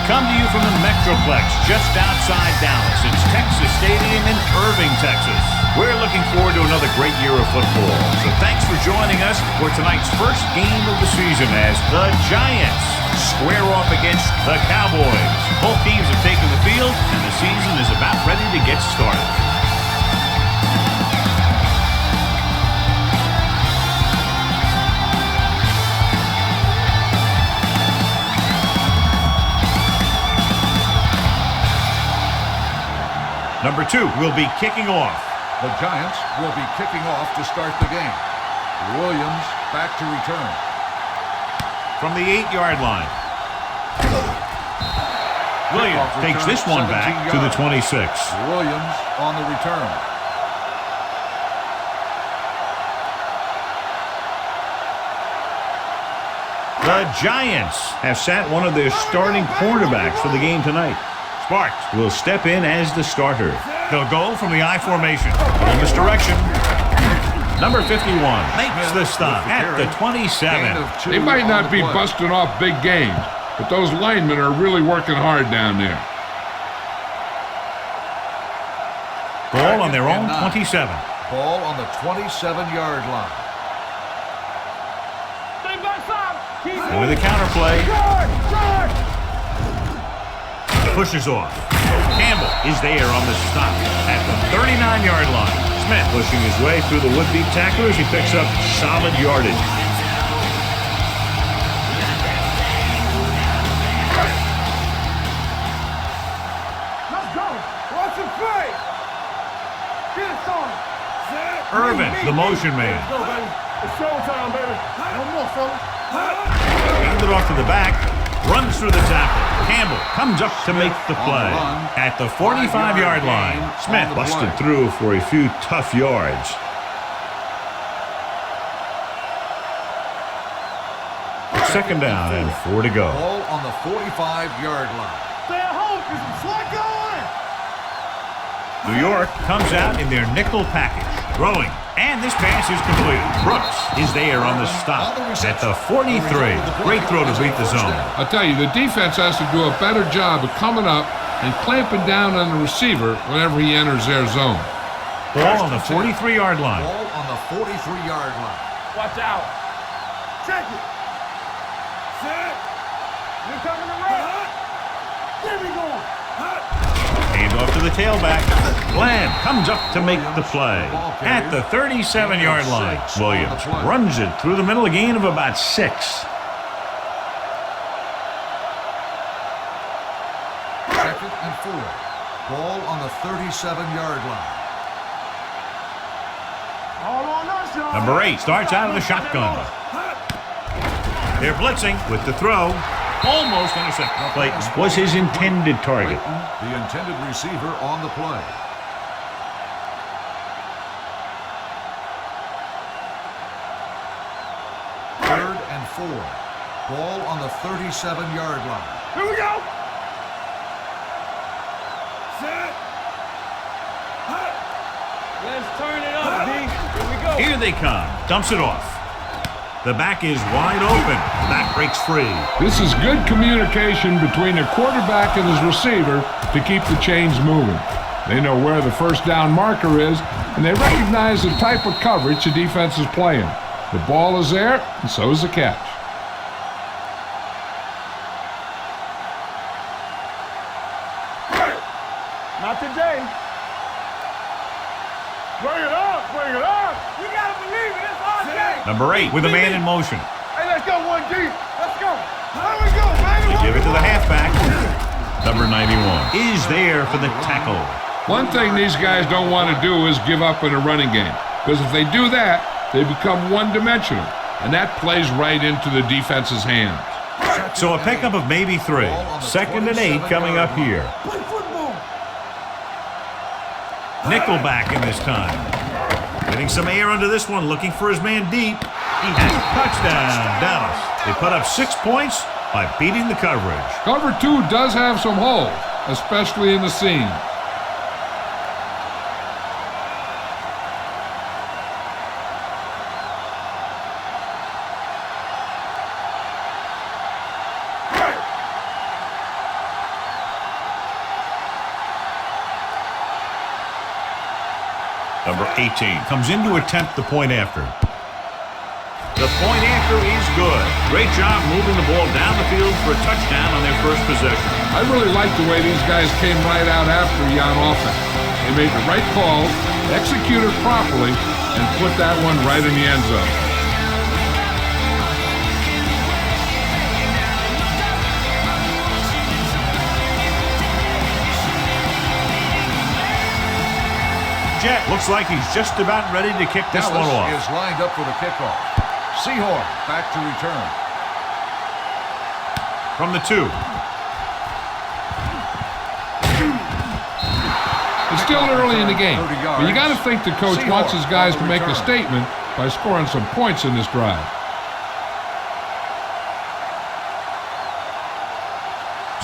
come to you from the Metroplex just outside Dallas. It's Texas Stadium in Irving, Texas. We're looking forward to another great year of football. So thanks for joining us for tonight's first game of the season as the Giants square off against the Cowboys. Both teams have taken the field, and the season is about ready to get started. Number 2 will be kicking off. The Giants will be kicking off to start the game. Williams back to return. From the 8-yard line. Williams takes this one back to the 26. Williams on the return. The Giants have sat one of their starting cornerbacks for the game tonight. Sparks will step in as the starter. They'll go from the I formation. In this direction. Number 51 makes the stop at the 27. They might not be busting off big games, but those linemen are really working hard down there. Ball on their own 27. Ball on the 27-yard line. And with a counter play. Pushes off. Campbell is there on the stop at the 39-yard line. Smith pushing his way through the would-be tacklers. He picks up solid yardage. Let's go. Watch him play. Get it on. Irvin, the motion man. Let's go, baby. It's showtime, baby. One more, fella. Hand it off to the back. Runs through the tackle. Campbell comes up to make the play. At the 45-yard line, Smith busted through for a few tough yards. Second down and 4 to go. Ball on the 45-yard line. Stay at home, because it's slide going. New York comes out in their nickel package. Throwing. And this pass is completed. Brooks is there on the stop at the 43. Great throw to beat the zone. I'll tell you, the defense has to do a better job of coming up and clamping down on the receiver whenever he enters their zone. Ball on the 43-yard line. Ball on the 43-yard line. Watch out. Check it. Set. You're coming to run. There we go. Hand off to the tailback. Bland comes up to make the play at the 37-yard line. Williams runs it through the middle, a gain of about 6. Second and 4. Ball on the 37-yard line. Number 8 starts out of the shotgun. They're blitzing with the throw. Almost intercepted. Clayton was his intended target. The intended receiver on the play. Third and 4. Ball on the 37-yard line. Here we go. Set. Let's turn it up, D. Here we go. Here they come. Dumps it off. The back is wide open. The back breaks free. This is good communication between the quarterback and his receiver to keep the chains moving. They know where the first down marker is, and they recognize the type of coverage the defense is playing. The ball is there, and so is the catch. Not today. Bring it up, bring it up. You gotta believe it. It's our day. Number 8 with a man in motion. Hey, let's go, 1D. Let's go. There we go, baby. They give it to the halfback. Number 91 is there for the tackle. One thing these guys don't want to do is give up in a running game, because if they do that, they become one-dimensional, and that plays right into the defense's hands. So a pickup of maybe 3. Second and 8 coming up here. Play football. Nickelback in this time. Getting some air under this one, looking for his man deep. He has a touchdown, Dallas. They put up 6 points by beating the coverage. Cover 2 does have some holes, especially in the seam. number 18, comes in to attempt the point after. The point after is good. Great job moving the ball down the field for a touchdown on their first possession. I really like the way these guys came right out after you on offense. They made the right call, executed properly, and put that one right in the end zone. Looks like he's just about ready to kick this one off. Dallas is lined up for the kickoff. Seahorn back to return. From the 2. It's still early in the game, but you got to think the coach wants his guys to make a statement by scoring some points in this drive.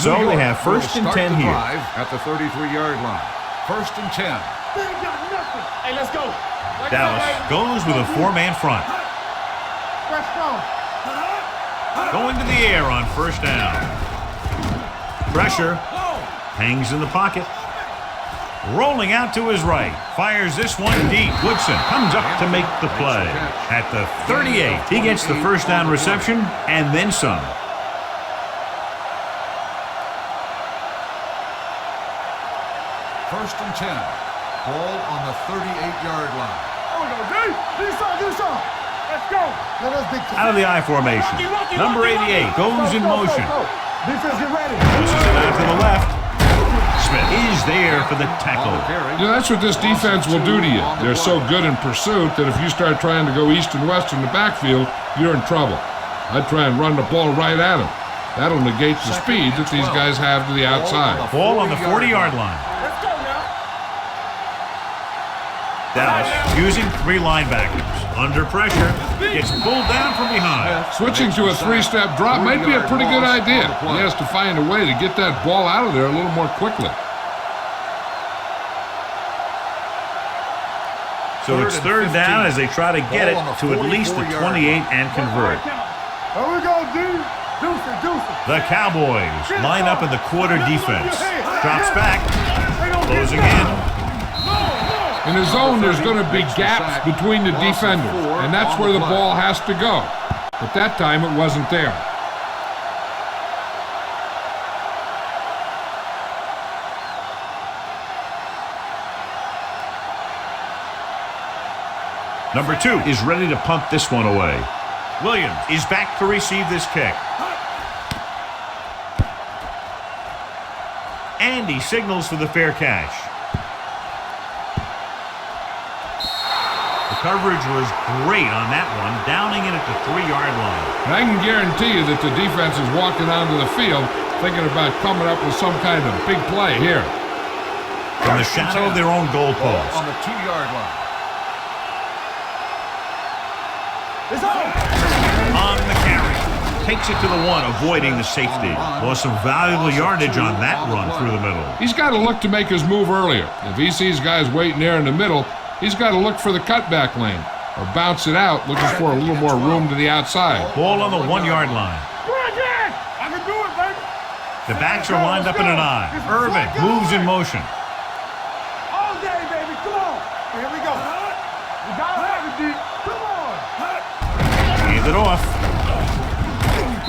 So they have first and 10 here. At the 33-yard line. First and 10. Hey, let's go. Dallas goes with a 4-man front. Going to the air on first down. Pressure. Hangs in the pocket. Rolling out to his right. Fires this one deep. Woodson comes up to make the play. At the 38, he gets the first down reception and then some. First and 10. Ball on the 38-yard line. Oh, no, do some. Let's go. Out of the I formation. Number 88 goes in motion. Defense, get ready. Pushes it out to the left. Smith is there for the tackle. You know, that's what this defense will do to you. They're so good in pursuit that if you start trying to go east and west in the backfield, you're in trouble. I'd try and run the ball right at them. That'll negate the speed that these guys have to the outside. Ball on the 40-yard line. Let's go now. Dallas using 3 linebackers. Under pressure, gets pulled down from behind. Switching to a 3-step drop might be a pretty good idea. He has to find a way to get that ball out of there a little more quickly. So it's third down as they try to get it to at least the 28 and convert. Here we go, dude. Deuce. The Cowboys line up in the quarter defense. Drops back, closing in. In the zone, there's going to be gaps between the defenders, and that's where the ball has to go. But that time, it wasn't there. Number 2 is ready to punt this one away. Williams is back to receive this kick. And he signals for the fair catch. Coverage was great on that one, downing it at the 3-yard line. And I can guarantee you that the defense is walking onto the field thinking about coming up with some kind of big play here. From the shadow of their own goal post. On the 2-yard line. It's on. On the carry. Takes it to the 1, avoiding the safety. Lost some valuable yardage on that run through the middle. He's got to look to make his move earlier. If he sees guys waiting there in the middle, he's got to look for the cutback lane or bounce it out, looking for a little more room to the outside. Ball on the 1-yard line. Go again. I can do it, baby. The backs are lined up in an I. Irvin moves in motion. All day, baby. Come on. Here we go. We got to have it, D. Come on. Hand it off.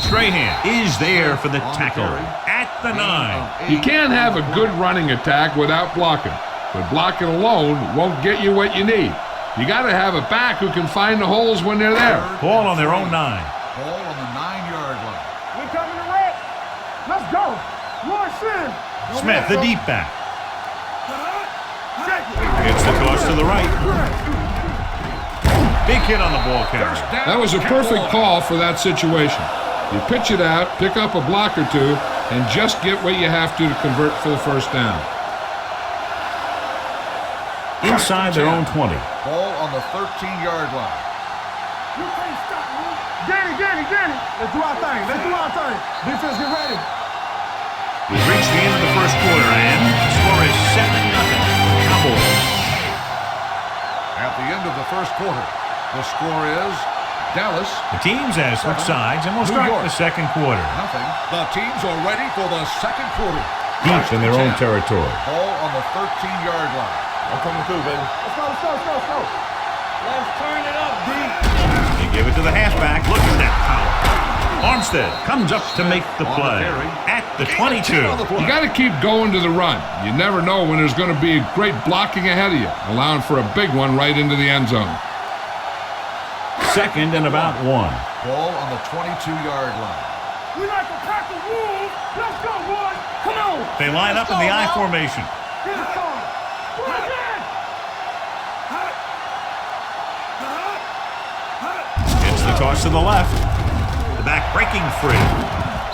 Strahan is there for the tackle at the 9. You can't have a good running attack without blocking. But blocking alone won't get you what you need. You got to have a back who can find the holes when they're there. Ball on their own 9. Ball on the 9-yard line. We're coming to red. Let's go. Launch in. Smith, the deep back. Check it. It's the toss to the right. Big hit on the ball carrier. That was a perfect call for that situation. You pitch it out, pick up a block or two, and just get what you have to convert for the first down. Inside their own 20. Ball on the 13-yard line. You can't stop me. Get it. Let's do our thing. Defense, get ready. We've reached the end of the first quarter, and the score is 7-0. Cowboys. At the end of the first quarter, the score is Dallas. The teams have switched sides, and we'll start the second quarter. Nothing. The teams are ready for the second quarter. Deep in their own territory. Ball on the 13-yard line. I'm coming through, baby. Let's go, let's go, let's go, let's go. Let's turn it up, D. They give it to the halfback. Look at that power. Armstead comes up to make the play at the 22. You got to keep going to the run. You never know when there's going to be great blocking ahead of you, allowing for a big one right into the end zone. Second and about 1. Ball on the 22-yard line. We like to crack the rules. Let's go, boys. Come on. They line up in the I formation. Get it going. Pull it in. It's the toss to the left. The back breaking free.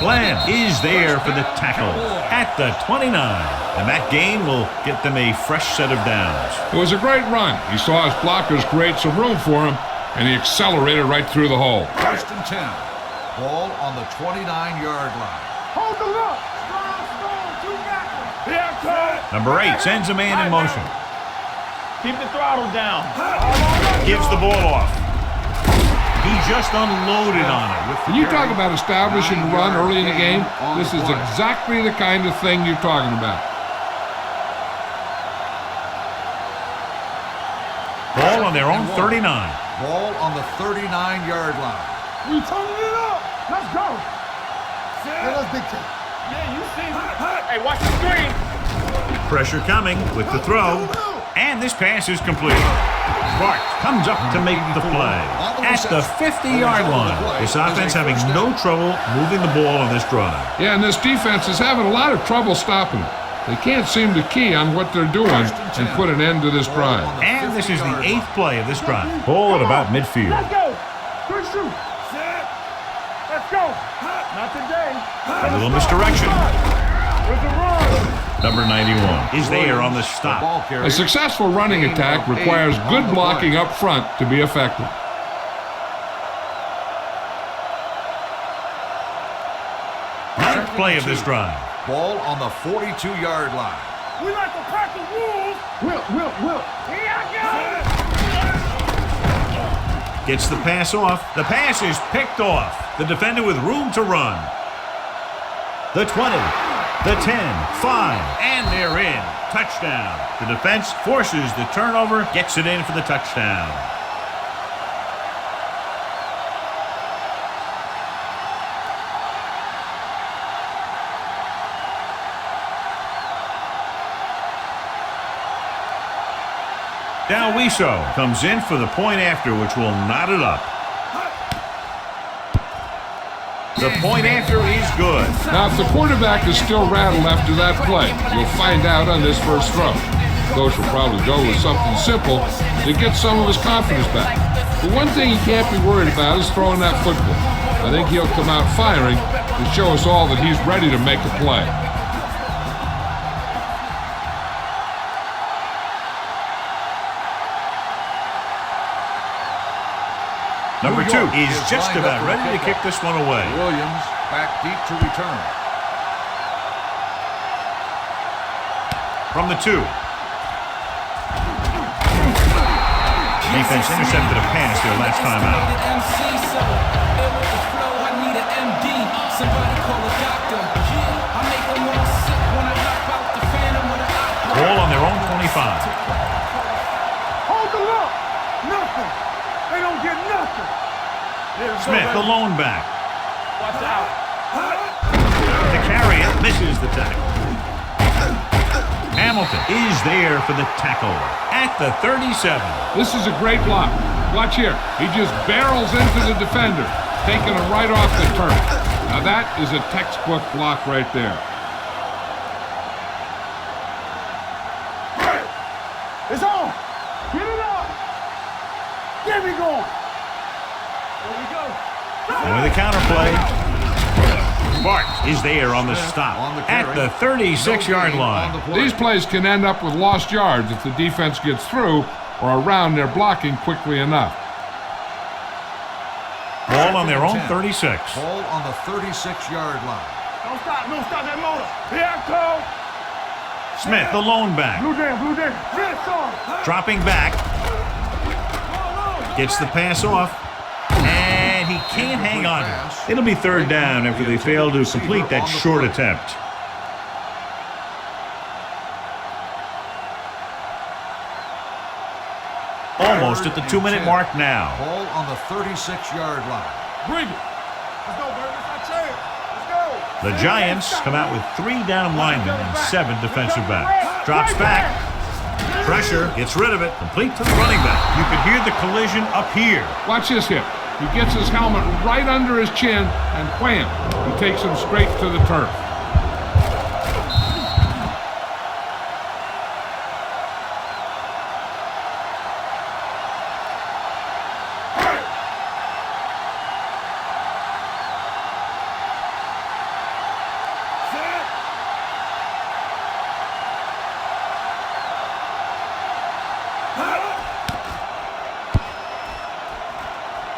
Glenn is there for the tackle at the 29. And that gain will get them a fresh set of downs. It was a great run. He saw his blockers create some room for him, and he accelerated right through the hole. First and 10. Ball on the 29-yard line. Hold the look. Strong, two backers. Yeah, coach. Number 8 sends a man in motion. Keep the throttle down. Gives the ball off. He just unloaded on it. When you talk about establishing the run early in the game, this is exactly the kind of thing you're talking about. Ball on their own 39. Ball on the 39-yard line. We turning it up. Let's go. Hey, let's big time. Yeah, you see me. Hey, watch the screen. Pressure coming with the throw. And this pass is complete. Bart comes up to make the play at the 50-yard line. This offense having no trouble moving the ball on this drive. Yeah, and this defense is having a lot of trouble stopping it. They can't seem to key on what they're doing and put an end to this drive. And this is the 8th play of this drive. Ball at about midfield. Let's go. Good shoot. Let's go. Not today. A little misdirection. There's a run. Number 91 is there on the stop. A successful running attack requires good blocking up front to be effective. Ninth play of this drive. Ball on the 42-yard line. We like to crack the rules. Will. Here I go. Gets the pass off. The pass is picked off. The defender with room to run. The 20, the 10, 5, and they're in. Touchdown. The defense forces the turnover, gets it in for the touchdown. Now Wiso comes in for the point after, which will knot it up. The point after is good. Now, if the quarterback is still rattled after that play, we'll find out on this first throw. Coach will probably go with something simple to get some of his confidence back. The one thing he can't be worried about is throwing that football. I think he'll come out firing to show us all that he's ready to make a play. Number 2 is just about ready to kick this one away. Williams back deep to return. From the 2. Defense intercepted a pass their last time out. Ball on their own 25. Hold the look. Nothing. They don't get nothing. Smith, the lone back. Watch out. The carry it misses the tackle. Hamilton is there for the tackle at the 37. This is a great block. Watch here. He just barrels into the defender, taking him right off the turf. Now that is a textbook block right there. It's on. Get it up. There we go. There we go. And with a counterplay, Bart is there on the stop at the 36-yard line. These plays can end up with lost yards if the defense gets through or around their blocking quickly enough. Ball on their own 36. Ball on the 36-yard line. Don't stop that motor. Here I come. Smith, the lone back. Blue jam. Get it, son. Dropping back. Gets the pass off. And he can't hang on to it. It'll be third down after they fail to complete that short attempt. Almost at the 2-minute mark now. Ball on the 36-yard line. Bring it. Let's go, baby. Let's go. Let's go. The Giants come out with 3 down linemen and 7 defensive backs. Drops back. Pressure. Gets rid of it. Complete to the running back. You could hear the collision up here. Watch this hit. He gets his helmet right under his chin, and wham, he takes him straight to the turf.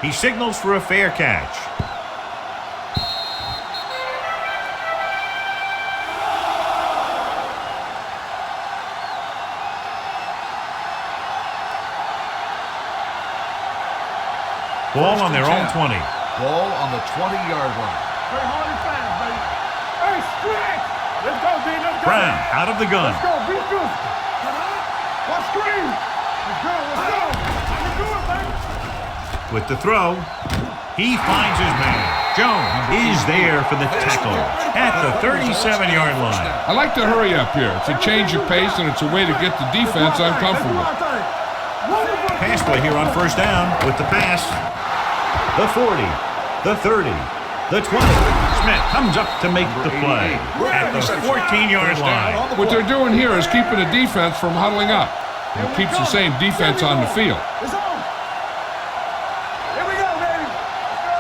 He signals for a fair catch. Ball on their own 20. Ball on the 20-yard line. Play hard and fast, baby. Hey, stretch. Let's go, D. Let's go. Brown out of the gun. Let's go. Be good. What screen? Let's go. Let's go. I can do it, baby. With the throw, he finds his man. Jones is there for the tackle at the 37-yard line. I like to hurry up here. It's a change of pace, and it's a way to get the defense uncomfortable. Pass play here on first down with the pass. The 40, the 30, the 20. Smith comes up to make the play at the 14-yard line. What they're doing here is keeping the defense from huddling up. And it keeps the same defense on the field. It's on. Here we go, baby. Let's go.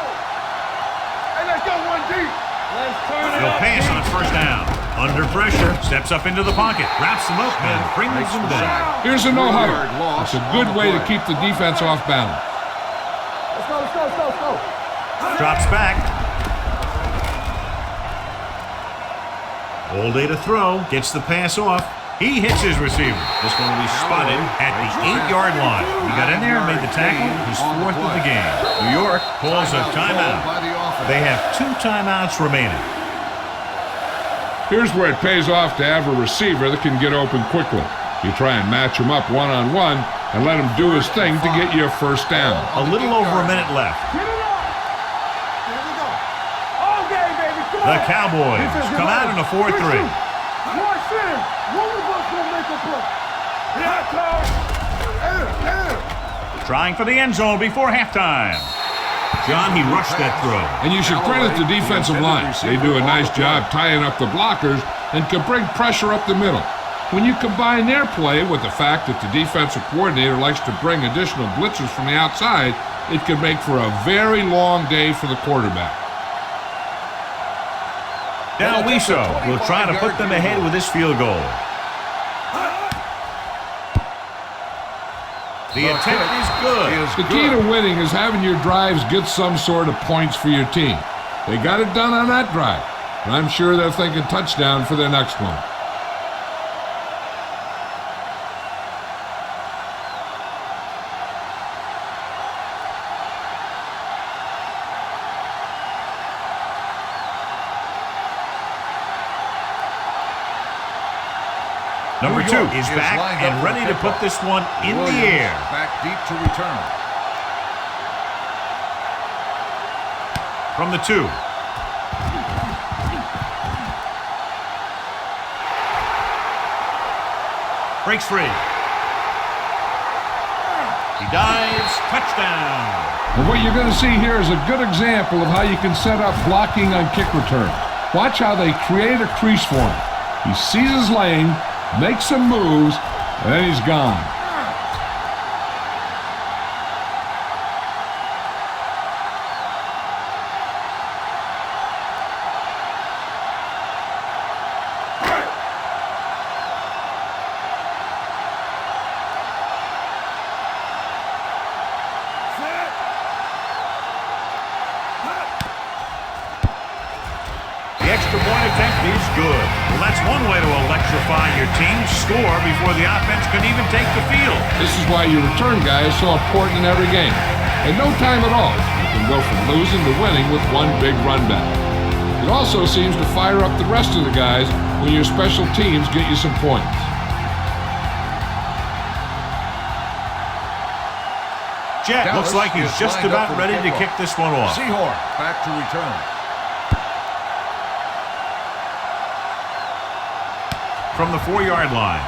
Hey, let's go one deep. Let's turn it He'll up. pass on first down. Under pressure, steps up into the pocket, wraps him up, and brings him down. Here's a no-huddle. It's a good way to keep the defense off balance. Let's go, let's go, let's go, let's go. Drops back. All day to throw. Gets the pass off. He hits his receiver. This one will be spotted at the 8-yard line. He got in there and made the tackle. His 4th of the game. New York calls a timeout. They have 2 timeouts remaining. Here's where it pays off to have a receiver that can get open quickly. You try and match him up one-on-one and let him do his thing to get you a first down. A little over a minute left. Get it up. Here we go. All game, baby. Come The on. Cowboys come out in a 4-3. Watch in. One of us will make a play. Yeah, Trying for the end zone before halftime. John, he rushed that throw. And you should credit the defensive line. They do a nice job tying up the blockers and can bring pressure up the middle. When you combine their play with the fact that the defensive coordinator likes to bring additional blitzes from the outside, it can make for a very long day for the quarterback. Now Wiso will try to put them ahead with this field goal. The attempt is good. The key to winning is having your drives get some sort of points for your team. They got it done on that drive, and I'm sure they're thinking touchdown for their next one. Number 2 is back and ready to put this one in the air. Back deep to return. From the 2. Breaks free. He dives. Touchdown. And what you're going to see here is a good example of how you can set up blocking on kick return. Watch how they create a crease for him. He sees his lane, makes some moves, and then he's gone. Is good. Well, that's one way to electrify your team. Score before the offense can even take the field. This is why your return guy is so important in every game. In no time at all, you can go from losing to winning with one big run back. It also seems to fire up the rest of the guys when your special teams get you some points. Jet looks like he's just about ready to kick this one off. Seahorn back to return. From the 4-yard line.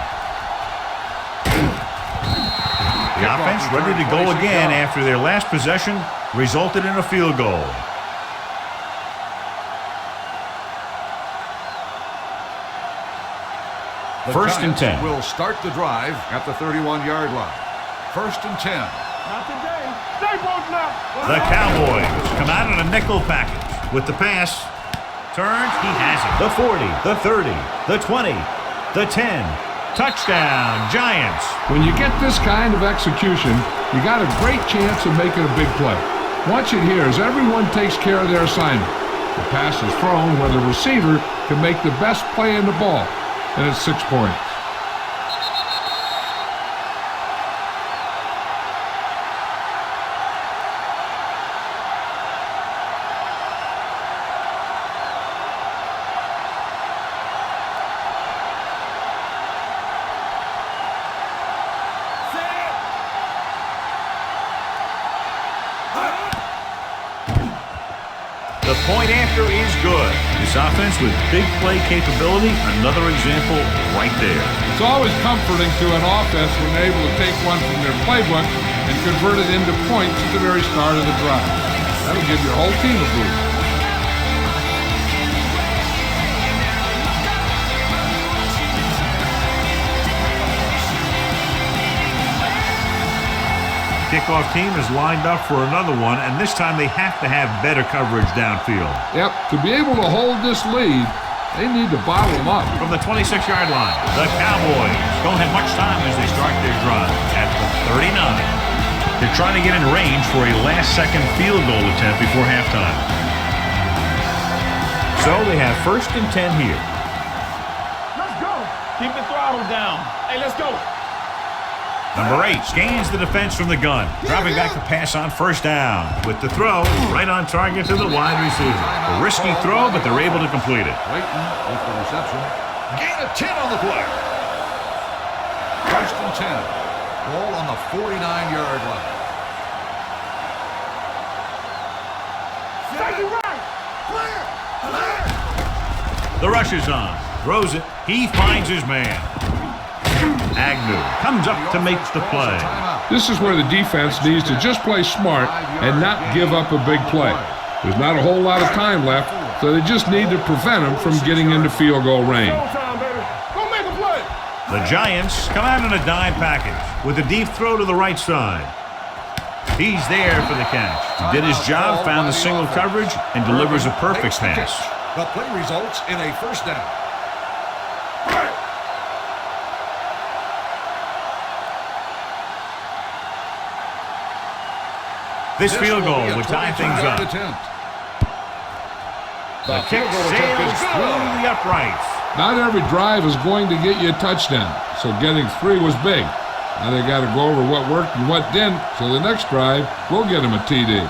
The offense ready to go again after their last possession resulted in a field goal. First and 10. Will start the drive at the 31-yard line. First and 10. Not today. Stay both now. The Cowboys come out in a nickel package with the pass. Turns, he has it. The 40, the 30, the 20, the 10. Touchdown, Giants. When you get this kind of execution, you got a great chance of making a big play. Watch it here as everyone takes care of their assignment. The pass is thrown where the receiver can make the best play in the ball, and it's 6 points. The point after is good. This offense with big play capability, another example right there. It's always comforting to an offense when they're able to take one from their playbook and convert it into points at the very start of the drive. That'll give your whole team a boost. Kickoff team is lined up for another one, and this time they have to have better coverage downfield. Yep, to be able to hold this lead, they need to bottle them up. From the 26-yard line, the Cowboys don't have much time as they start their drive at the 39. They're trying to get in range for a last-second field goal attempt before halftime. So they have first and 10 here. Let's go. Keep the throttle down. Hey, let's go. Number 8 scans the defense from the gun, dropping back to pass on first down. With the throw, right on target to the wide receiver. A risky throw, but they're able to complete it. Clayton with the reception. Gain of 10 on the play. First and 10. Ball on the 49-yard line. Take it right. Clear. The rush is on. Throws it. He finds his man. Agnew comes up to make the play. This is where the defense needs to just play smart and not give up a big play. There's not a whole lot of time left, so they just need to prevent them from getting into field goal range. Showtime, baby. Go make a play. The Giants come out in a dime package with a deep throw to the right side. He's there for the catch. He did his job, found the single coverage, and delivers a perfect pass. The play results in a first down. This field goal would tie things up. The kick sails through the uprights. Not every drive is going to get you a touchdown, so getting 3 was big. Now they got to go over what worked and what didn't, so the next drive will get them a TD.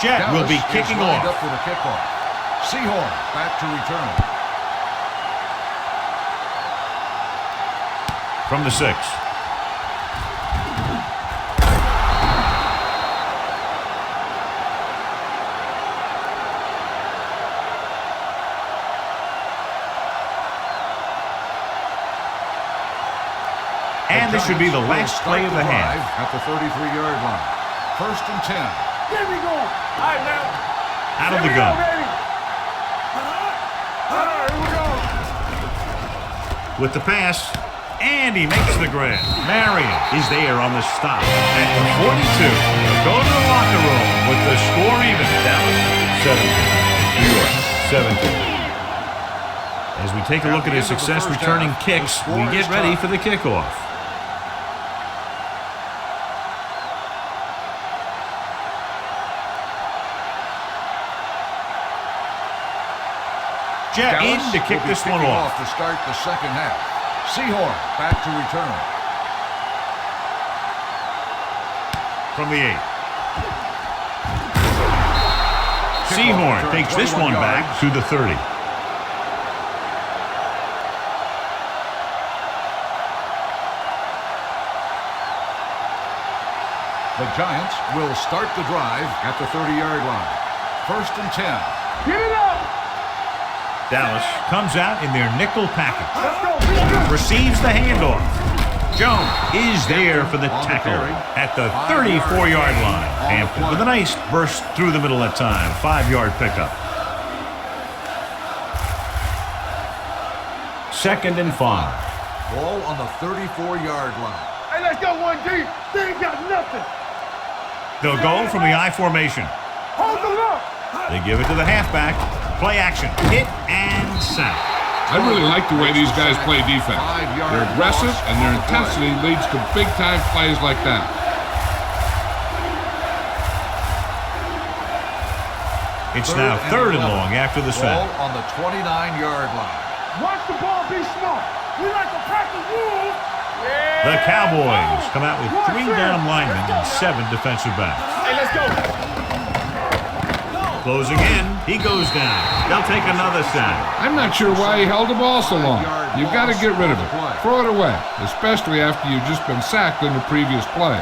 Jet will be kicking off. Up for the kickoff. Seahorn back to return. From the 6. And this should be the last play of the half. At the 33-yard line. First and 10. There we go. All right, now. Out of the gun. All right, here we go. With the pass, and he makes the grab. Marion is there on the stop at the 42. They'll go to the locker room with the score even. Dallas 17. New York 17. As we take a look at his success returning kicks, we get ready for the kickoff. Jet in to kick this one off. To start the second half. Seahorn back to return. From the 8. Seahorn takes this one back to the 30. The Giants will start the drive at the 30-yard line. 1st and 10. Get it up. Dallas comes out in their nickel package. Let's go. Receives the handoff. Jones is there for the tackle at the 34-yard line. Hampton with a nice burst through the middle that time. 5-yard pickup. 2nd and 5. Ball on the 34-yard line. Hey, let's go one deep. They ain't got nothing. They'll go from the I formation. Hold them up. They give it to the halfback. Play action. Hit and sack. I really like the way these guys play defense. They're aggressive, and their intensity leads to big-time plays like that. It's now 3rd and long after the sack. Ball on the 29-yard line. Watch the ball, be smart. We like to practice rules. The Cowboys come out with 3 down linemen and 7 defensive backs. Hey, let's go. Closing in, he goes down. They'll take another sack. I'm not sure why he held the ball so long. You've got to get rid of it. Throw it away, especially after you've just been sacked in the previous play.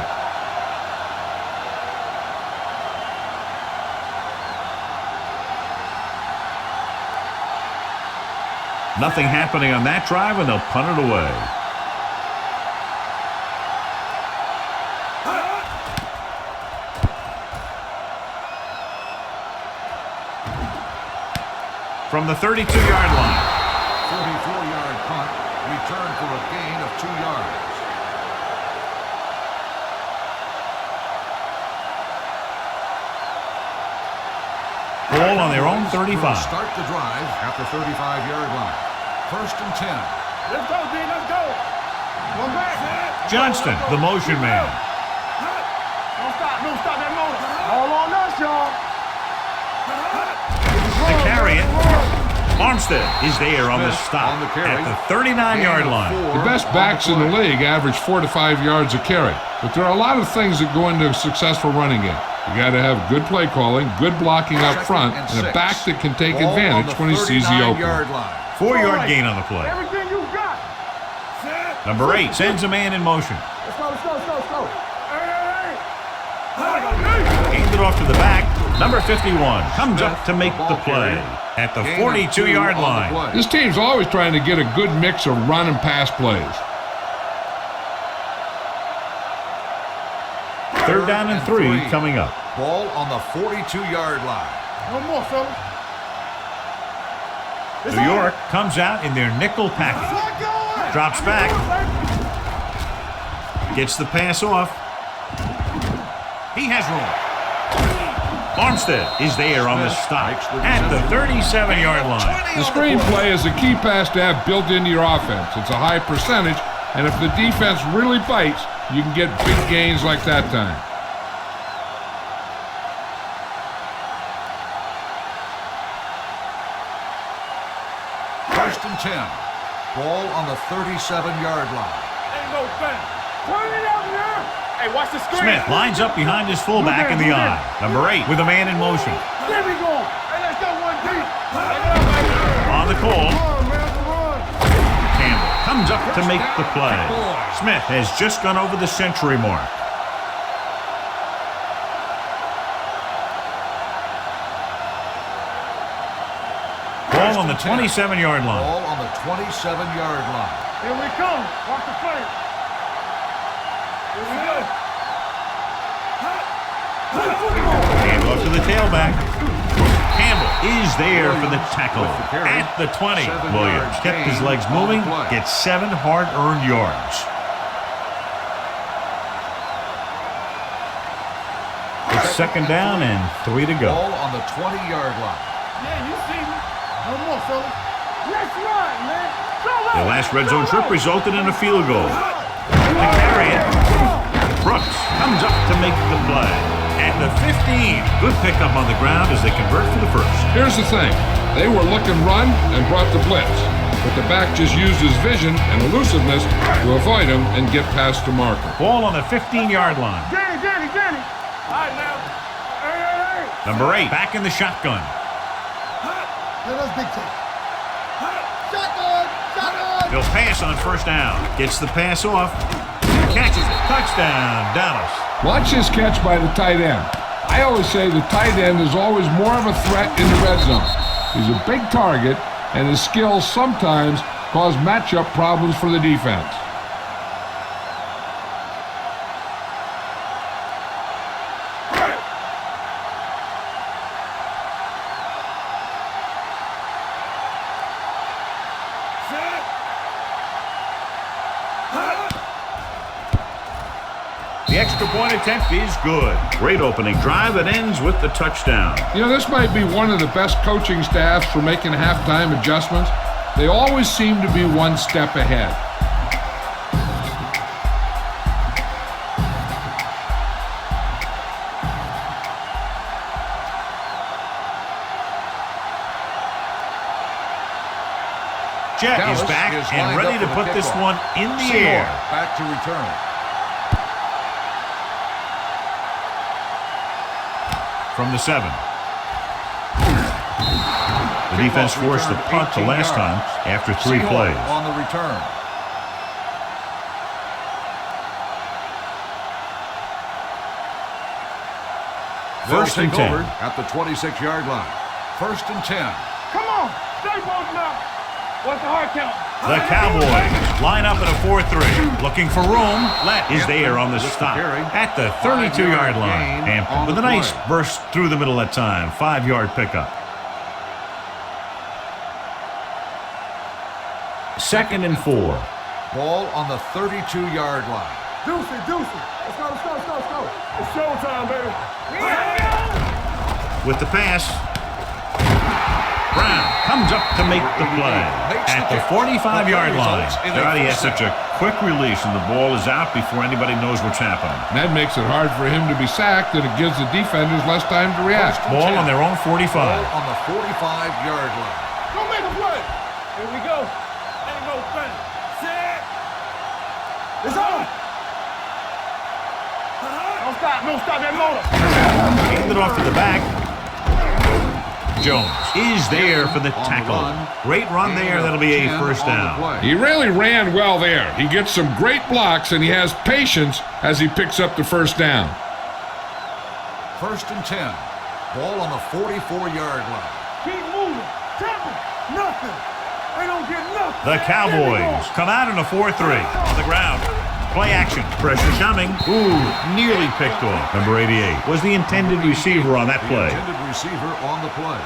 Nothing happening on that drive, and they'll punt it away. From the 32-yard line. 44-yard punt, return for a gain of 2 yards. Ball on their own 35. Start the drive at the 35-yard line. 1st and 10. Let's go, D. Let's go. One back. Johnston, the motion man. Don't stop. Don't stop that motor. All on us, y'all. To carry it. Armstead is there on the stop at the 39-yard line. The best backs in the league average 4 to 5 yards a carry, but there are a lot of things that go into a successful running game. You got to have good play calling, good blocking up front, and a back that can take advantage when he sees the opening. 4-yard gain on the play. Everything you got. Number 8 sends a man in motion. Let's go, let's go, let's go, let's go. Hey. Hands it off to the back. Number 51 comes up to make the play at the 42-yard line. This team's always trying to get a good mix of run and pass plays. 3rd down and 3 coming up. Ball on the 42-yard line. One more, fellas. New York comes out in their nickel package. Drops back. Gets the pass off. He has room. Armstead is there on the stop at the 37-yard line. The screen play is a key pass to have built into your offense. It's a high percentage, and if the defense really bites, you can get big gains like that time. First and 10. Ball on the 37-yard line. Ain't no thing. Turn it out here. Hey, watch the screen. Smith lines up behind his fullback in the eye. Number 8 with a man in motion. There we go. Hey, let's go one deep. On the call, Run, man, run. Campbell comes up to make the play. Smith has just gone over the century mark. Ball on the 27-yard line. Ball on the 27-yard line. Here we come. Watch the play. Here we go. Hand off to the tailback. Campbell is there for the tackle at the 20. Williams kept his legs moving, gets 7 hard-earned yards. It's 2nd down and 3 to go. Ball on the 20-yard line. Yeah, you see me. No more, fellas. Let's run, man. The last red zone trip resulted in a field goal. To carry it, Brooks comes up to make the play. At the 15, good pickup on the ground as they convert for the first. Here's the thing. They were looking run and brought the blitz, but the back just used his vision and elusiveness to avoid him and get past the marker. Ball on the 15-yard line. Danny. All right, now. Hey. Number 8 back in the shotgun. Now that's big time. Shotgun! Shotgun! He'll pass on first down. Gets the pass off. Catches it. Touchdown, Dallas. Watch this catch by the tight end. I always say the tight end is always more of a threat in the red zone. He's a big target, and his skills sometimes cause matchup problems for the defense. The extra point attempt is good. Great opening drive that ends with the touchdown. You know, this might be one of the best coaching staffs for making halftime adjustments. They always seem to be one step ahead. Jet Dallas is back is and lined ready up to for the put this kickoff. one in the Seymour air. back to return. From the 7. The defense forced the punt the last time after 3 Seymour plays. on the return. First They'll and take 10. over at the 26-yard line. First and 10. Come on! Stay bolting up! What's the hard count? The Cowboys line up in a 4-3. Looking for room. Let is there on the stop at the 32-yard line. And with a nice burst through the middle that time. 5-yard pickup. Second and 4. Ball on the 32-yard line. Deucey, Deucey. Let's go, let's go, let's go, let's go. It's showtime, baby. With the pass. Brown comes up to make the play at the 45-yard line. He has such a quick release, and the ball is out before anybody knows what's happening. That makes it hard for him to be sacked, and it gives the defenders less time to react. Ball on their own 45. Ball on the 45-yard line. Go make a play. Here we go. Ain't no thing. Set. It's on. Don't stop that motor. Handed it off to the back. Jones is there for the tackle. Great run there. That'll be a first down. He really ran well there. He gets some great blocks, and he has patience as he picks up the first down. First and 10. Ball on the 44-yard line. Keep moving. Temple. Nothing. They don't get nothing. The Cowboys come out in a 4-3 on the ground. Play action. Pressure coming. Ooh, nearly picked off. Number 88 was the intended receiver on that play. The intended receiver on the play.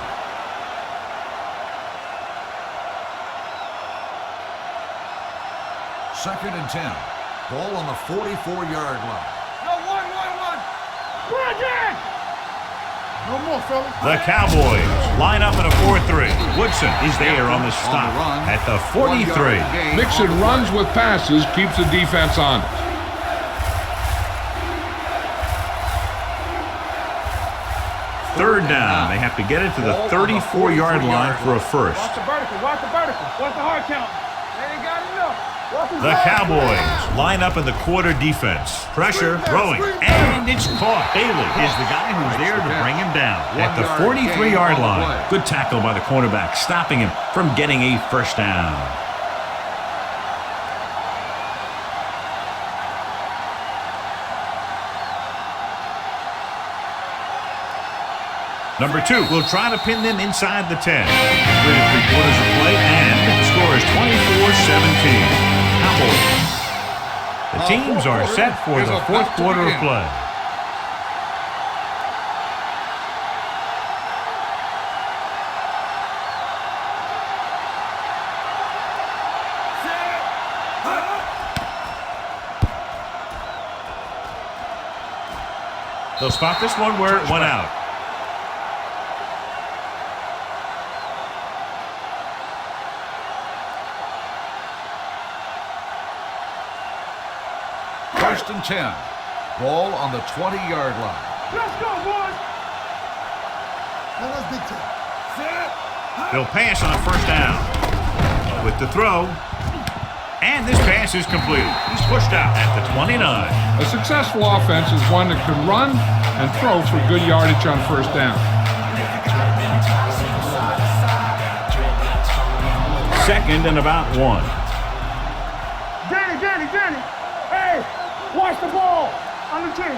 Second and 10. Ball on the 44-yard line. No, one. Bridget! No more, fellas. The Cowboys line up in a 4-3. Woodson is there on the stop at the 43. Mixon runs with passes, keeps the defense honest. Third down. They have to get it to the 34-yard line for a first. Watch the vertical. Watch the hard count. They ain't got enough. The Cowboys line up in the quarter defense. Pressure, throwing, and it's caught. Bailey is the guy who's there to bring him down at the 43-yard line. Good tackle by the cornerback, stopping him from getting a first down. Number 2 will try to pin them inside the 10. 3 3/4 of play, and the score is 24-17. Cowboys. The teams are set for the fourth quarter of play. They'll spot this one where it went out. First and 10. Ball on the 20-yard line. Let's go, boys. Now that's big time. Set. They'll pass on first down. With the throw. And this pass is completed. He's pushed out at the 29. A successful offense is one that can run and throw for good yardage on first down. Second and about 1. Danny. Hey, watch the ball. On the 10.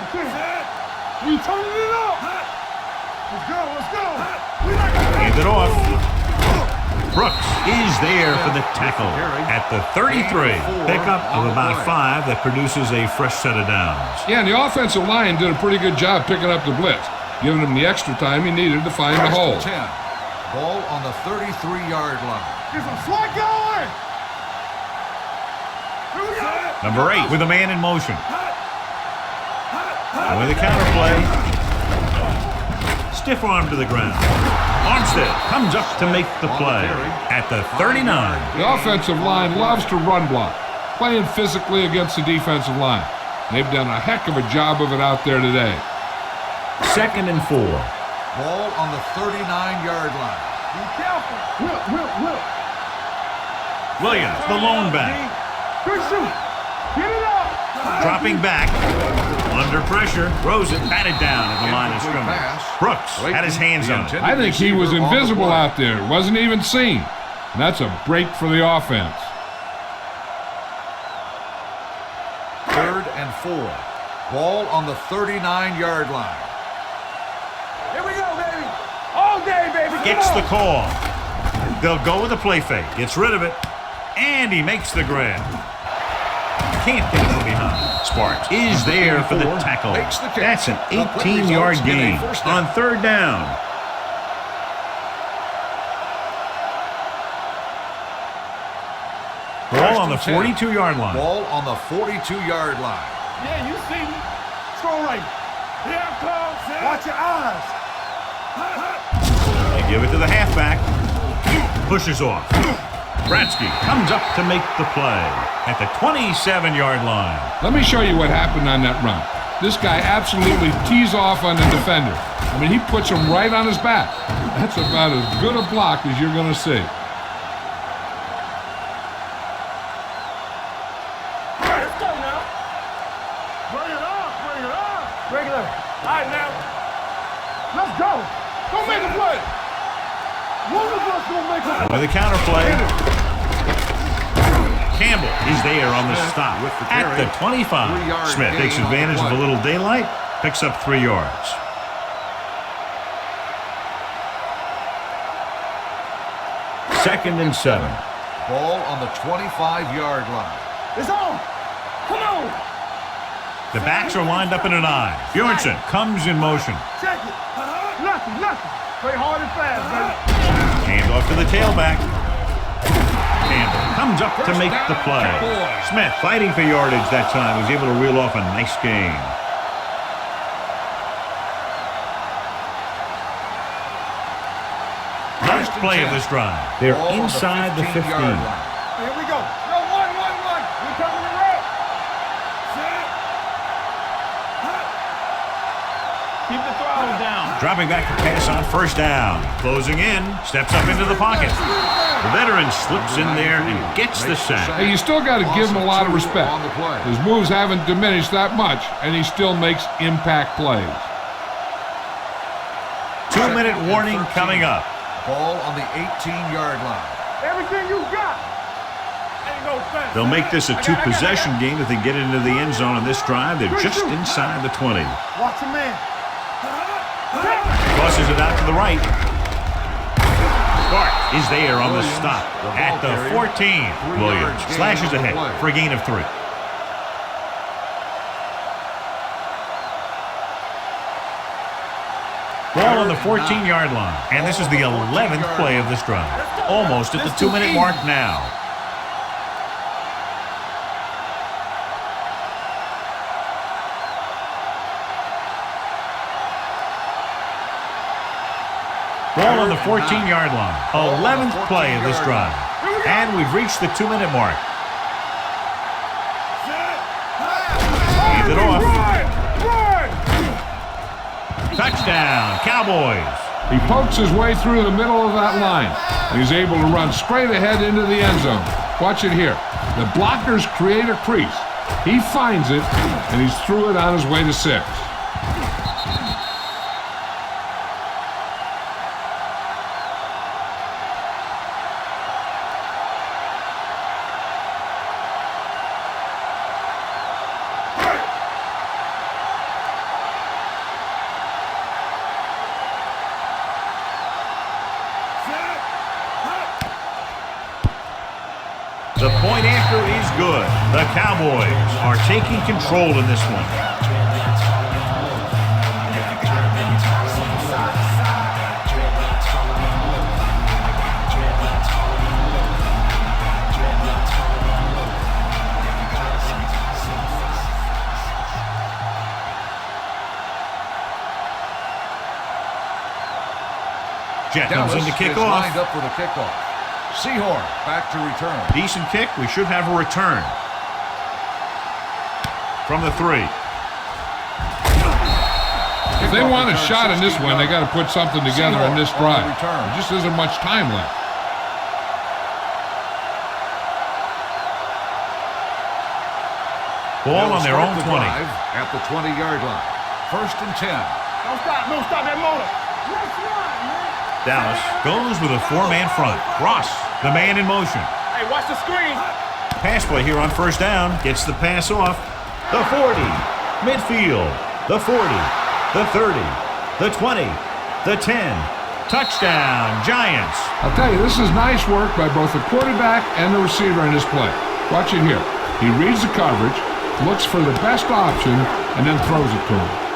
We turning it up. Let's go. Hand it off. Brooks is there for the tackle at the 33. Pickup of about 5 that produces a fresh set of downs. Yeah, and the offensive line did a pretty good job picking up the blitz, giving him the extra time he needed to find the hole. 10. Ball on the 33-yard line. Get some slot going. Here we go. Number 8 with a man in motion. And with a counterplay. Stiff arm to the ground. Armstead comes up to make the play at the 39. The offensive line loves to run block, playing physically against the defensive line. They've done a heck of a job of it out there today. Second and 4. Ball on the 39-yard line. Be careful. Will. Williams, the lone back. Good shoot. Get it up. Dropping back. Under pressure. Throws it batted down at the line of scrimmage. Brooks had his hands on it. I think he was invisible out there. Wasn't even seen. And that's a break for the offense. Third and 4. Ball on the 39-yard line. Here we go, baby. All day, baby. Gets the call. They'll go with the play fake. Gets rid of it. And he makes the grab. Can't get from behind. Sparks is there for the tackle. That's an 18-yard gain on third down. Ball on the 42-yard line. Ball on the 42-yard line. Yeah, you see me. Throw right. Here it comes. Watch your eyes. They give it to the halfback. Pushes off. Bratsky comes up to make the play at the 27-yard line. Let me show you what happened on that run. This guy absolutely tees off on the defender. I mean, he puts him right on his back. That's about as good a block as you're going to see. Let's go now. Bring it up. Regular. All right, now. Let's go. Go make a play. One of us will make a play. With a counterplay. Campbell is there on the stop at the 25. Smith takes advantage of a little daylight, picks up 3 yards. Second and 7. Ball on the 25-yard line. It's on. Come on. The backs are lined up in an eye. Bjornsson comes in motion. Check it. Nothing. Play hard and fast, baby. Hand off to the tailback. Campbell comes up to make the play. Smith fighting for yardage that time. Was able to reel off a nice gain. Last play of this drive. They're inside the 15. Here we go. No, one. We coming to red. Set. Keep the throttle down. Dropping back to pass on first down. Closing in. Steps up into the pocket. The veteran slips in there and gets the sack. Hey, you still got to give him a lot of respect. His moves haven't diminished that much, and he still makes impact plays. 2-minute warning coming up. Ball on the 18-yard line. Everything you got. Ain't no fence. They'll make this a 2-possession game if they get into the end zone on this drive. They're just inside the 20. Watch a man. Crosses it out to the right. Bart is there on the stop at the 14. Williams slashes ahead for a gain of 3. Ball on the 14-yard line. And this is the 11th play of this drive. Almost at the 2-minute mark now. Ball on the 14-yard line. 11th play of this drive. And we've reached the 2-minute mark. Hand it off. Touchdown, Cowboys. He pokes his way through the middle of that line. He's able to run straight ahead into the end zone. Watch it here. The blockers create a crease. He finds it, and he's through it on his way to 6. The point after is good. The Cowboys are taking control in this one. Jet comes in to kick off. Lined up for the kickoff. Seahorn back to return. Decent kick. We should have a return. From the 3. If they want a shot in this one, they got to put something together in this drive. There just isn't much time left. Ball on their own 20. At the 20-yard line. 1st and 10. Don't stop that motor. Let's run, man. Dallas goes with a 4-man front. Ross, the man in motion. Hey, watch the screen. Pass play here on 1st down. Gets the pass off. The 40. Midfield. The 40. The 30. The 20. The 10. Touchdown, Giants. I'll tell you, this is nice work by both the quarterback and the receiver in this play. Watch it here. He reads the coverage, looks for the best option, and then throws it to him.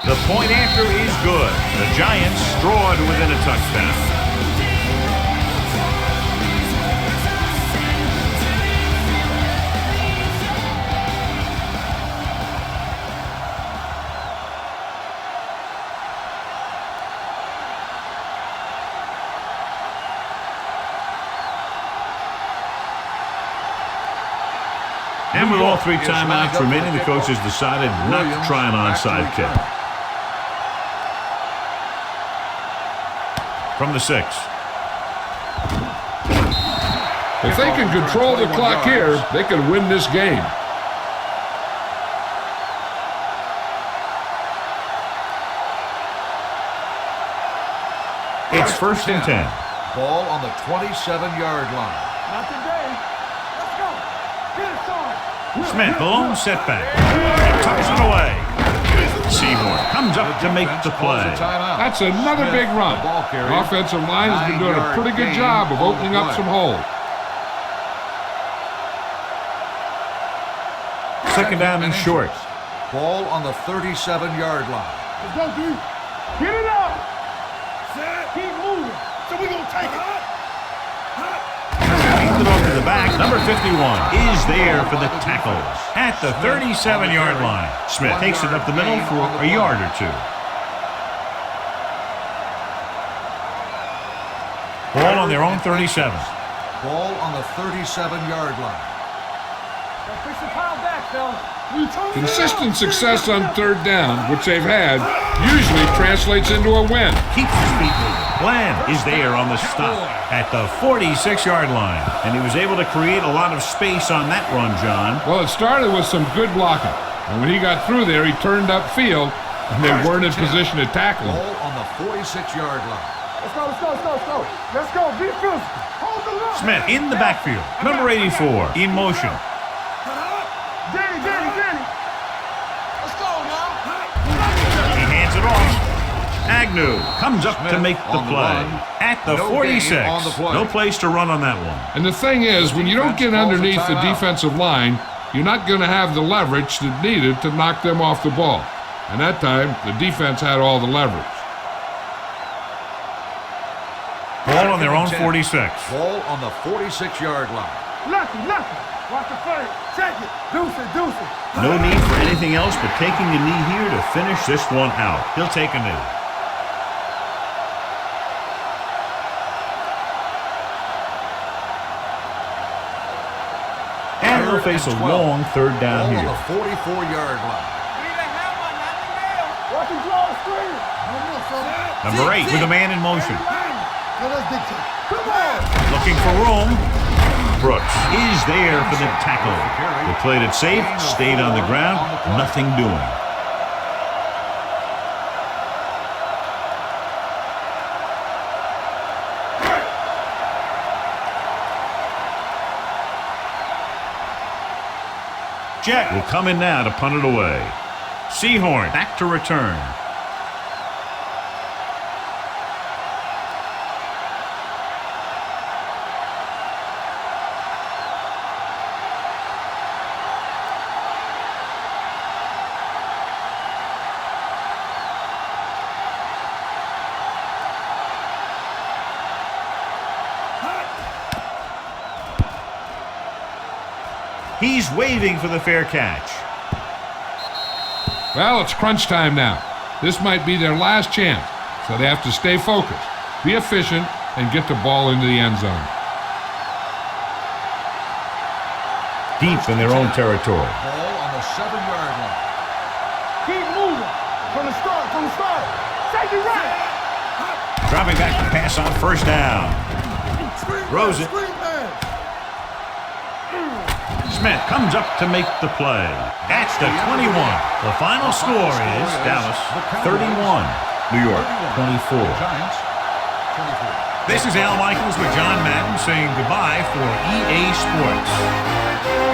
The point after is good. The Giants strawed within a touchdown. And with all 3 timeouts remaining, the coaches decided not to try an onside kick. From the 6. If they can control the clock here, they can win this game. It's 1st and 10. Ball on the 27-yard line. Not today. Let's go. Get it, son. Smith, the lone setback. Tucks it away. Seymour comes up to make the play. That's another big run. The offensive line has been doing a pretty good job of opening up some holes. 2nd down and short. Ball on the 37-yard line. Let's go, dude. Get it up. Keep moving. So we're going to take it. Hands it off to the back. Number 51 is there for the tackle at the 37-yard line. Smith takes it up the middle for a yard or 2. Ball on their own 37. Ball on the 37-yard line. Fix the pile back, fellas. Consistent success on 3rd down, which they've had, usually translates into a win. Keeps his feet moving. Bland is there on the stop at the 46-yard line. And he was able to create a lot of space on that run, John. Well, it started with some good blocking. And when he got through there, he turned upfield, and they weren't in position to tackle him. Ball on the 46-yard line. Let's go. Let's go. Be physical. Hold the line. Smith in the backfield. Number 84 in motion. Danny. Let's go now. He hands it off. Agnew comes up to make the play at the 46. No place to run on that one. And the thing is, when you don't get underneath the defensive line, you're not going to have the leverage that's needed to knock them off the ball. And that time, the defense had all the leverage. Ball on their own 46. Ball on the 46-yard line. Lucky. Watch the fake. Check it. Deuce it. No need for anything else but taking a knee here to finish this one out. He'll take a knee. And they'll face a long 3rd down here. Ball on the 44-yard line. Watch him draw a screen. Number 8 with a man in motion. Come on. Looking for room. Brooks is there for the tackle. They played it safe, stayed on the ground, nothing doing. Jet will come in now to punt it away. Seahorn back to return. He's waving for the fair catch. Well, it's crunch time now. This might be their last chance, so they have to stay focused, be efficient, and get the ball into the end zone. Deep in their own territory. Ball on the 7-yard line. Keep moving. From the start. Safety right. Dropping back to pass on first down. Throws it. Smith comes up to make the play. That's the 21. The final score is Dallas 31, New York 24. Giants 24. This is Al Michaels with John Madden saying goodbye for EA Sports.